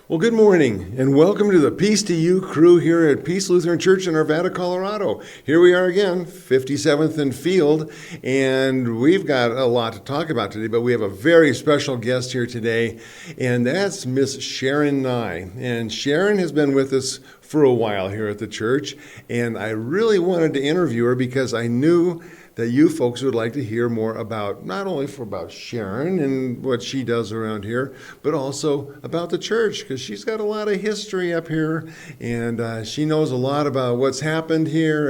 Well, good morning, and welcome to the Peace to You crew here at Peace Lutheran Church in Arvada, Colorado. Here we are again, 57th and Field, and we've got a lot to talk about today, but we have a very special guest here today, and that's Miss Sharon Nye. And Sharon has been with us for a while here at the church, and I really wanted to interview her because I knew that you folks would like to hear more about, not only about Sharon and what she does around here, but also about the church, because she's got a lot of history up here, and she knows a lot about what's happened here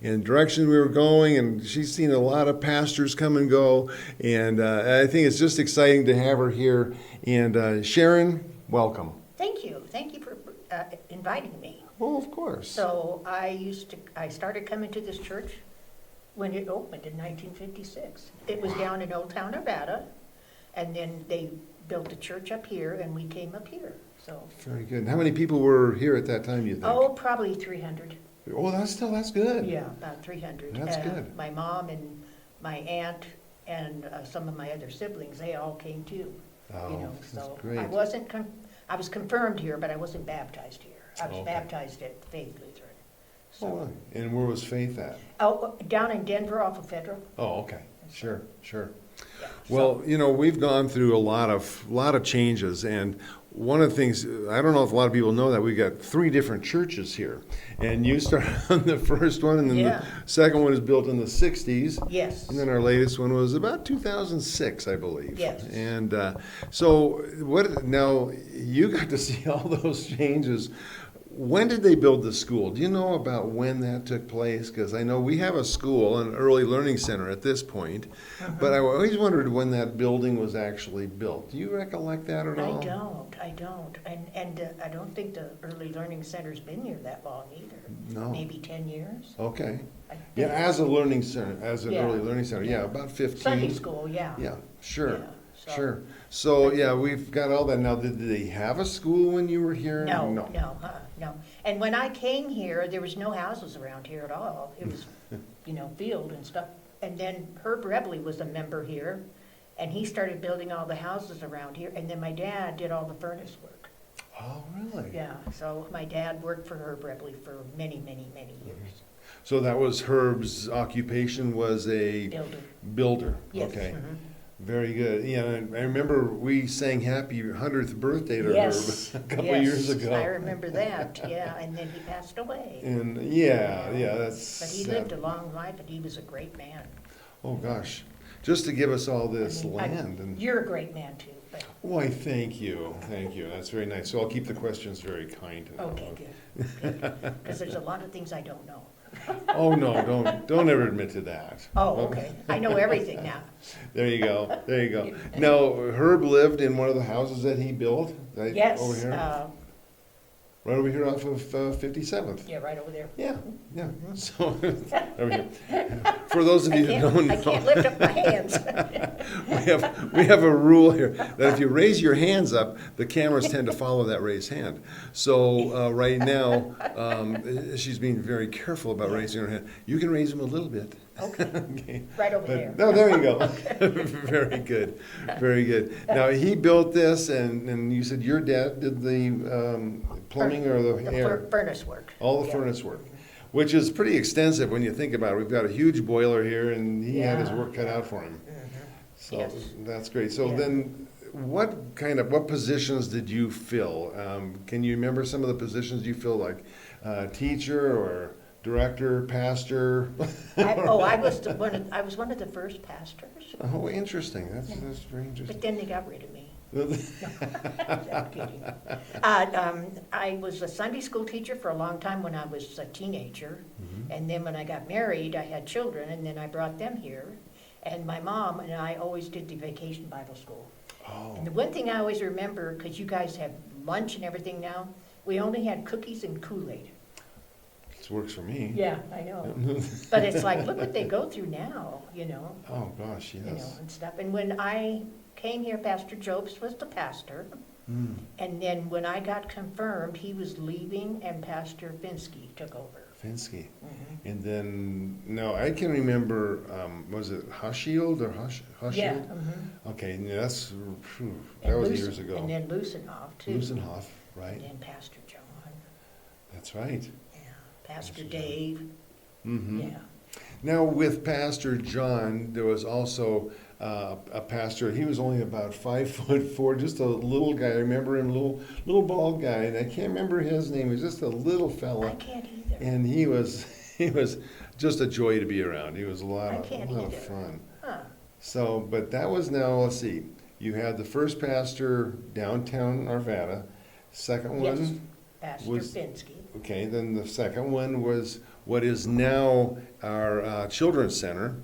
and direction we were going, and she's seen a lot of pastors come and go, and I think it's just exciting to have her here. And Sharon, welcome. Thank you for inviting me. Well, of course. So I started coming to this church when it opened in 1956. It was down in Old Town, Arvada, and then they built a church up here, and we came up here. So very good. And how many people were here at that time, you think? Oh, probably 300. Oh, that's good. Yeah, about 300. That's good. My mom and my aunt and some of my other siblings, they all came too. Oh, that's so great. I was confirmed here, but I wasn't baptized here. I was baptized at Faith Lutheran. So. Oh, and where was Faith at? Oh, down in Denver off of Federal. Oh, okay. Sure. Yeah, well, we've gone through a lot of changes, and one of the things, I don't know if a lot of people know that we got 3 different churches here, and you started on the first one, and then the second one was built in the 60s. Yes. And then our latest one was about 2006, I believe. Yes. And so now you got to see all those changes. When did they build the school? Do you know about when that took place? Because I know we have a school, an early learning center at this point, but I always wondered when that building was actually built. Do you recollect that at all? I don't. And I don't think the early learning center's been here that long either. No. Maybe 10 years. Okay. Yeah, as a learning center, as an early learning center, about 15. Sunday school, yeah. Yeah, sure. Yeah, Sure. So, we've got all that. Now, did they have a school when you were here? No. And when I came here, there was no houses around here at all. It was, field and stuff. And then Herb Rebley was a member here, and he started building all the houses around here. And then my dad did all the furnace work. Oh, really? Yeah, so my dad worked for Herb Rebley for many, many, many years. So that was Herb's occupation, was a builder. Yes. Okay. Mm-hmm. Very good. Yeah, I remember we sang happy 100th birthday to Herb a couple of years ago. I remember that, and then he passed away. And that's... But he lived a long life, and he was a great man. Oh, gosh. Just to give us all this land. And you're a great man, too. But. Why, thank you. That's very nice. So I'll keep the questions very kind. Okay, good. Because there's a lot of things I don't know. Oh, no, don't ever admit to that. Oh, okay. I know everything now. There you go. Now, Herb lived in one of the houses that he built? Yes. Over here? Right over here off of 57th. Yeah, right over there. Yeah. So, over here. For those of you who don't know. I can't lift up my hands. we have a rule here that if you raise your hands up, the cameras tend to follow that raised hand. So right now, she's being very careful about raising her hand. You can raise them a little bit. Okay. Right over there. No, there you go. Very good. Now, he built this, and you said your dad did the plumbing or the air? Furnace work. All the furnace work, which is pretty extensive when you think about it. We've got a huge boiler here, and he had his work cut out for him. So that's great. So then what positions did you fill? Can you remember some of the positions you filled, like teacher or director, pastor? I was one of the first pastors. Oh, interesting. That's very interesting. But then they got rid of me. No, I'm kidding. I was a Sunday school teacher for a long time when I was a teenager, and then when I got married, I had children, and then I brought them here. And my mom and I always did the vacation Bible school. Oh. And the one thing I always remember, because you guys have lunch and everything now, we only had cookies and Kool-Aid. This works for me. Yeah, I know. But it's like, look what they go through now, Oh, gosh, yes. And stuff. And when I came here, Pastor Jobs was the pastor. And then when I got confirmed, he was leaving and Pastor Finsky took over. Finsky. And then, no, I can remember, was it Hushield or Hushield? Yeah. Okay, yeah, that And was Lucen- years ago. And then Lucenhoff, too. Lucenhoff, right? And then Pastor John. That's right. Yeah. Pastor Dave. Mm-hmm. Yeah. Now, with Pastor John, there was also a pastor. He was only about 5'4", just a little guy. I remember him, little bald guy, and I can't remember his name. He was just a little fella, I can't either. and he was just a joy to be around. He was a lot of fun. Huh. So, but that was now. Let's see. You had the first pastor downtown Arvada. Second Yes. one Pastor was Finsky. okay. Then the second one was what is now our children's center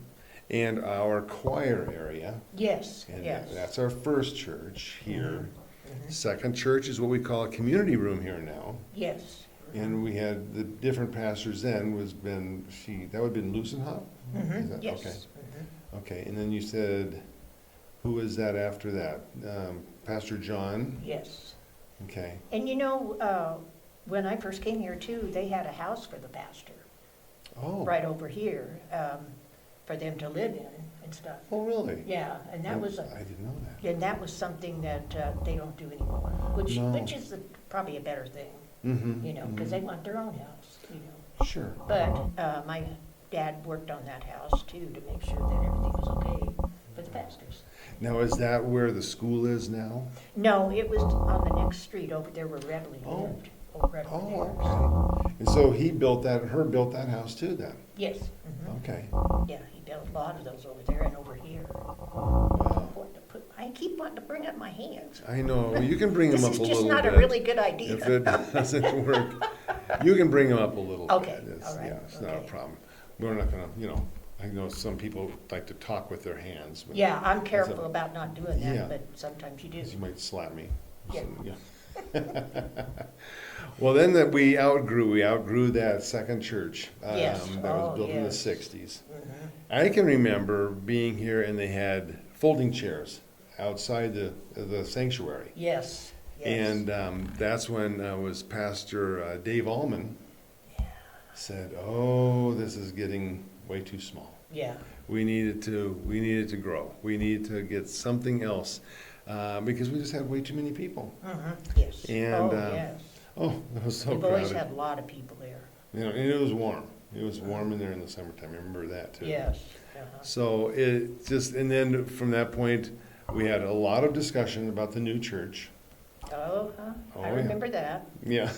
and our choir area. Yes, And yes. that's our first church here. Mhm. Second church is what we call a community room here now. Yes. And we had the different pastors then that would have been Lucenhoff? Is that- Yes. Okay. Mhm. Okay, and then you said, who was that after that? Pastor John? Yes. Okay. And when I first came here too, they had a house for the pastor Oh. right over here for them to live in and stuff. Oh, really? Yeah, and that was I didn't know that. something that they don't do anymore, which No. is probably a better thing, Mm-hmm. because they want their own house. Sure. But my dad worked on that house too to make sure that everything was okay for the pastors. Now, is that where the school is now? No, it was on the next street over there where Redley Oh. lived. Over at Oh, theirs. okay. And so he built that house too then? Yes. Mhm. Okay. Yeah, he built a lot of those over there and over here. Wow. I keep wanting to bring up my hands. I know. Well, you can bring them This up is a just little not bit. a really good If idea. it doesn't work, you can bring them up a little Okay, bit. all right, Yeah, it's not a okay. problem. We're not gonna, I know some people like to talk with their hands. But Yeah, I'm That's careful a- about not doing that, Yeah. but sometimes you do. you might slap me. Yeah. Yeah. Well, then we outgrew that second church. Yes. That was Oh, built in the yes. 60s. Mhm. I can remember being here and they had folding chairs outside the sanctuary. Yes, yes. And that's when was Pastor Dave Allman said, "Oh, this is getting way too small. Yeah, We needed to grow. We needed to get something else because we just had way too many people." yes. And, Oh, yes. Oh, it was so We've always crowded. had a lot of people there. And it was warm. It was warm in there in the summertime. I remember that too. Yes. Uh-huh. So and then from that point, we had a lot of discussion about the new church. Oh, Oh, I yeah. remember that. Yeah.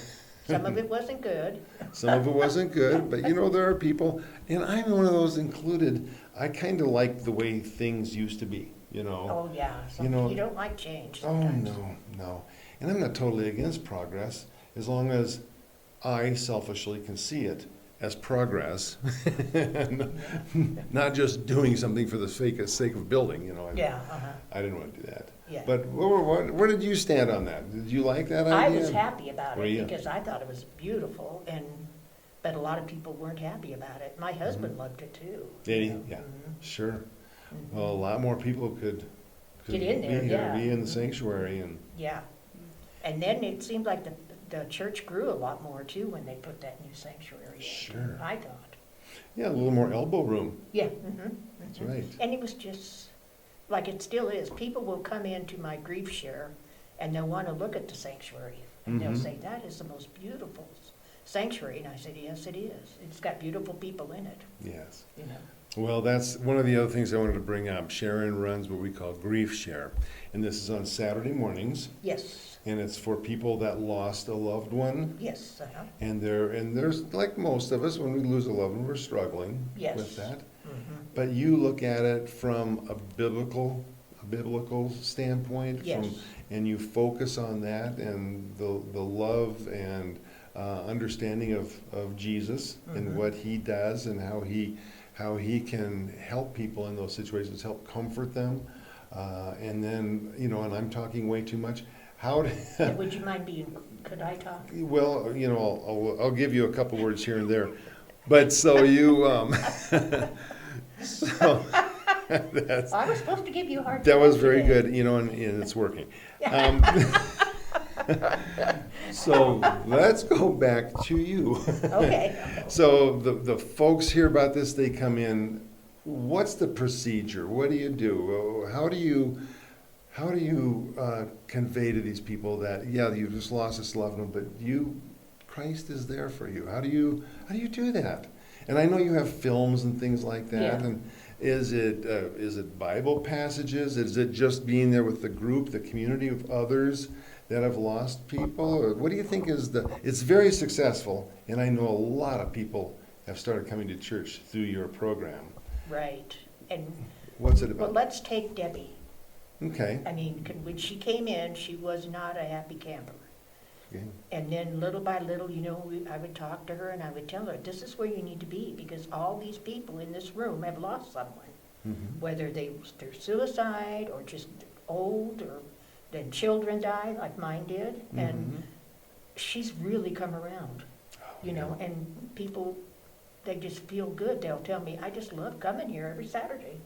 Some of it wasn't good. Some of it wasn't good, but there are people, and I'm one of those included. I kind of like the way things used to be, Oh, yeah. You don't like change Oh, sometimes. no. And I'm not totally against progress, as long as I selfishly can see it as progress, not just doing something for the sake of building, Yeah, uh-huh. I didn't want to do that. Yeah. But where did you stand on that? Did you like that I idea? was happy about Were you? it because I thought it was beautiful, but a lot of people weren't happy about it. My husband loved it too. Did he? you know. Yeah, Mhm. sure. Well, a lot more people could Get in there, be here, yeah. be in the sanctuary, and Yeah. And then it seemed like the church grew a lot more too when they put that new sanctuary in. Sure. I thought. yeah, a little more elbow room. Yeah. That's right. And it was just, like it still is, people will come into my grief share and they'll want to look at the sanctuary. And they'll Mhm. say, that is the most beautiful sanctuary. And I said, yes, it is. It's got beautiful people in it, Yes. you know. Well, that's one of the other things I wanted to bring up. Sharon runs what we call Grief Share, and this is on Saturday mornings, Yes, and it's for people that lost a loved one. yes, uh-huh. And there's like most of us, when we lose a loved one, we're struggling Yes. with that. Mhm. But you look at it from a biblical standpoint, Yes. and you focus on that and the love and understanding of Jesus and Mhm. what he does and how he can help people in those situations, help comfort them. And then, and I'm talking way too much. And would you mind could I talk? Well, I'll give you a couple words here and there. But so you, so that's, I was supposed to give you a hard time. that was very today. good, and it's working. So let's go back to you. Okay. So the folks hear about this, they come in. What's the procedure? What do you do? How do you convey to these people that, yeah, you just lost this loved one, but Christ is there for you? How do you do that? And I know you have films and things like that. Yeah. And is it Bible passages? Is it just being there with the group, the community of others that have lost people? Or what do you think it's very successful, and I know a lot of people have started coming to church through your program. Right. And What's it well, about? let's take Debbie. Okay. I mean, when she came in, she was not a happy camper. Okay. And then little by little, I would talk to her and I would tell her, this is where you need to be, because all these people in this room have lost someone. Mhm. Whether they're suicide or just old, or then children die like mine did. And Mhm. she's really come around, Oh, yeah. and people, they just feel good. They'll tell me, I just love coming here every Saturday,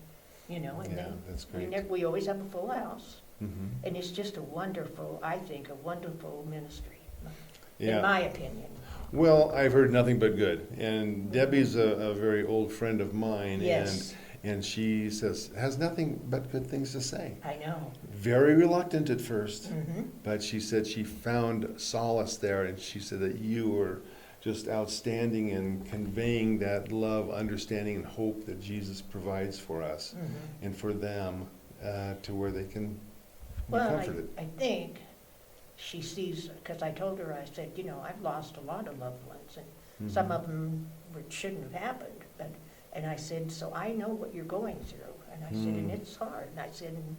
and Yeah, that's great. we always have a full house. Mhm. And it's just a wonderful ministry, in Yeah. my opinion. Well, I've heard nothing but good. And Debbie's a very old friend of mine. Yes, And she has nothing but good things to say. I know. Very reluctant at first, Mm-hmm. but she said she found solace there, and she said that you were just outstanding in conveying that love, understanding, and hope that Jesus provides for us Mm-hmm. and for them, to where they can be Well, comforted. I think she sees, because I told her, I said, I've lost a lot of loved ones, and some Mhm. of them shouldn't have happened, and I said, so I know what you're going through, and I said, and Mm. it's hard, and I said, and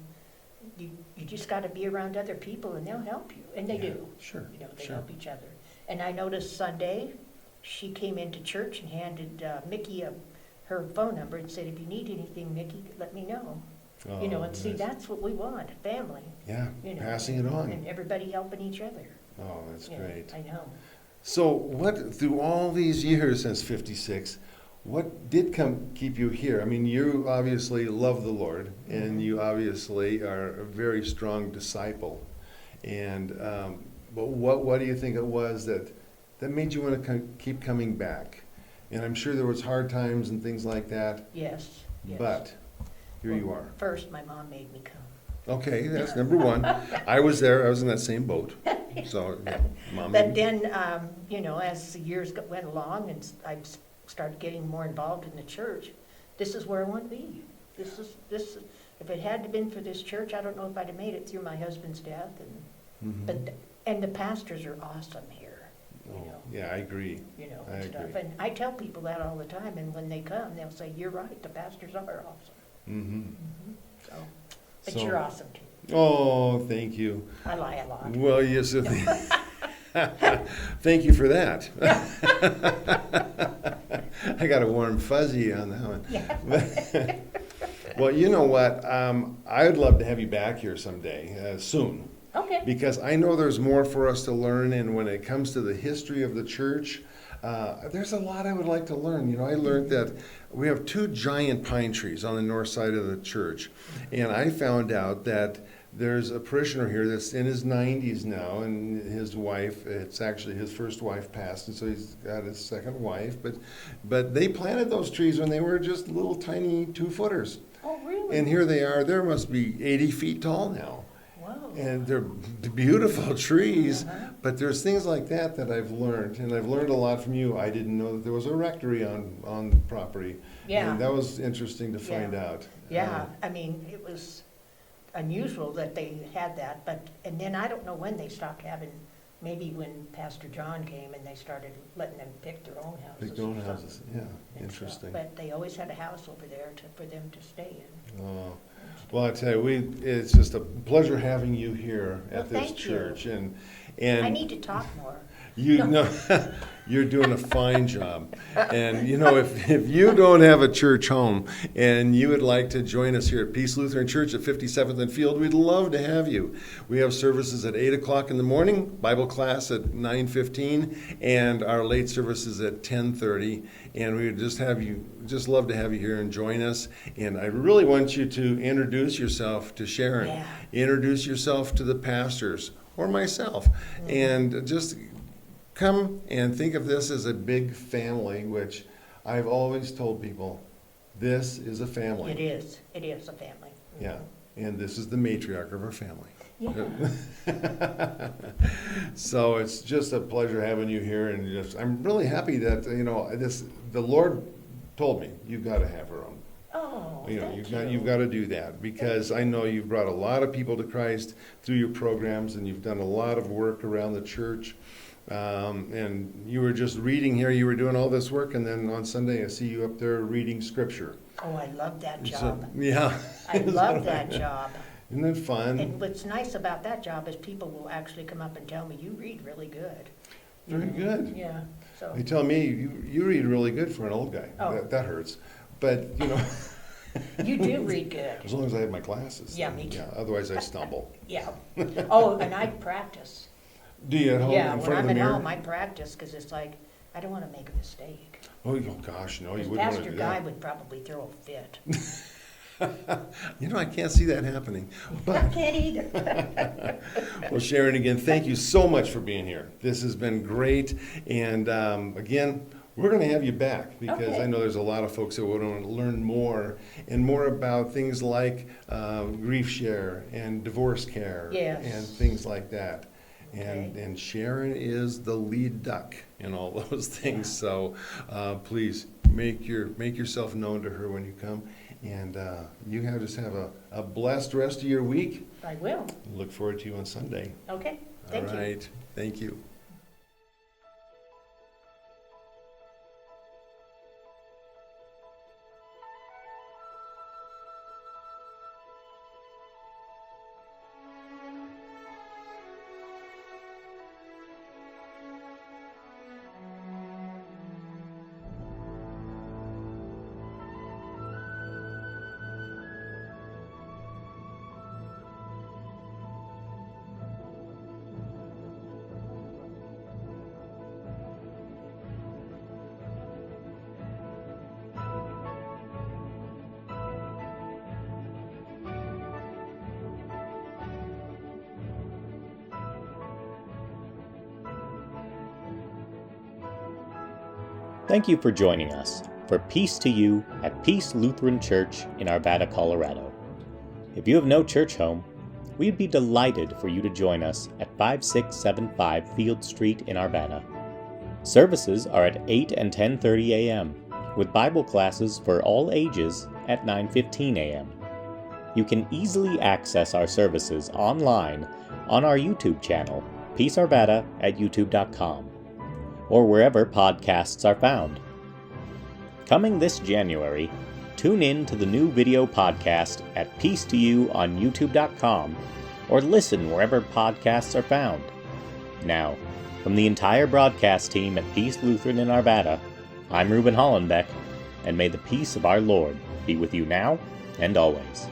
you just got to be around other people, and they'll help you, and they Yeah, do. Sure. They Sure. help each other. And I noticed Sunday, she came into church and handed Mickey her phone number and said, if you need anything, Mickey, let me know. Oh, And see, nice. that's what we want, family. Yeah, you know, passing it on. And everybody helping each other. Oh, that's great. I know. So through all these years since 56, what did keep you here? I mean, you obviously love the Lord, and Mhm. you obviously are a very strong disciple. And, but what do you think it was that made you want to keep coming back? And I'm sure there was hard times and things like that, Yes. but here you are. First, my mom made me come. Okay, that's number one. I was there, I was in that same boat. So, yeah, Mom. But then, as the years went along and I started getting more involved in the church, this is where I want to be. This is, if it hadn't been for this church, I don't know if I'd have made it through my husband's death. Mhm. And the pastors are awesome here, Oh, yeah, I agree. I and stuff. agree. And I tell people that all the time, and when they come, they'll say, you're right, the pastors are awesome. Mm-hmm. So, but So- you're awesome too. Oh, thank you. I lie a lot. Well, yes, thank you for that. I got a warm fuzzy on that one. Yeah. Well, you know what? I would love to have you back here someday, soon, Okay. because I know there's more for us to learn. And when it comes to the history of the church, there's a lot I would like to learn. I learned that we have 2 giant pine trees on the north side of the church, and I found out that there's a parishioner here that's in his 90s now, and his wife, it's actually his first wife passed, and so he's got his second wife, but they planted those trees when they were just little tiny 2-footers. Oh, really? And here they are, there must be 80 feet tall now. Wow. And they're beautiful trees, Uh-huh. but there's things like that I've learned, and I've learned a lot from you. I didn't know that there was a rectory on the property. Yeah. And that was interesting to find out. Yeah, I mean, it was unusual that they had that, and then I don't know when they stopped having, maybe when Pastor John came and they started letting them pick their own houses. Big own or houses, something yeah, and stuff. interesting. But they always had a house over there for them to stay in. Oh, well, I tell you, it's just a pleasure having you here Well, at this thank you. church, and I need to talk more. you know, you're doing a fine job. And if you don't have a church home and you would like to join us here at Peace Lutheran Church at 57th and Field, we'd love to have you. We have services at 8 o'clock in the morning, Bible class at 9:15, and our late services at 10:30. And we would just love to have you here and join us. And I really want you to introduce yourself to Sharon. Yeah. Introduce yourself to the pastors. or myself. And just come and think of this as a big family, which I've always told people, this is a family. It is a family. Yeah, and this is the matriarch of our family. Yeah. So it's just a pleasure having you here, and I'm really happy that the Lord told me you've got to have her on. Oh, You've got to do that, because I know you've brought a lot of people to Christ through your programs, and you've done a lot of work around the church. And you were just reading here, you were doing all this work, and then on Sunday I see you up there reading scripture. Oh, I love that job. So, yeah. I love that job. Isn't that fun? And what's nice about that job is people will actually come up and tell me, you read really good. Very good. Yeah. So. They tell me you read really good for an old guy. Oh. That hurts. But, You do read good. as long as I have my glasses. Yeah, then, me too. Yeah, otherwise I stumble. Yeah. Oh, and I practice. Do you at home Yeah, in when front of I'm the at mirror? home, I practice because it's like, I don't want to make a mistake. Oh gosh, no, you Because wouldn't want to Pastor do Guy that. would probably throw a fit. I can't see that happening. I But can't either. well, Sharon, again, thank you so much for being here. This has been great. And again, we're going to have you back, because Okay. I know there's a lot of folks that want to learn more about things like grief share and divorce care Yes. and things like that. And Okay. and Sharon is the lead duck in all those things. So please make yourself known to her when you come. And you just have a blessed rest of your week. I will. Look forward to you on Sunday. Okay, thank you. All right. Thank you. Thank you for joining us for Peace to You at Peace Lutheran Church in Arvada, Colorado. If you have no church home, we'd be delighted for you to join us at 5675 Field Street in Arvada. Services are at 8 and 10:30 a.m., with Bible classes for all ages at 9:15 a.m. You can easily access our services online on our YouTube channel, Peace Arvada at youtube.com. or wherever podcasts are found. Coming this January, tune in to the new video podcast at Peace to You on youtube.com, or listen wherever podcasts are found. Now, from the entire broadcast team at Peace Lutheran in Arvada, I'm Reuben Hollenbeck, and may the peace of our Lord be with you now and always.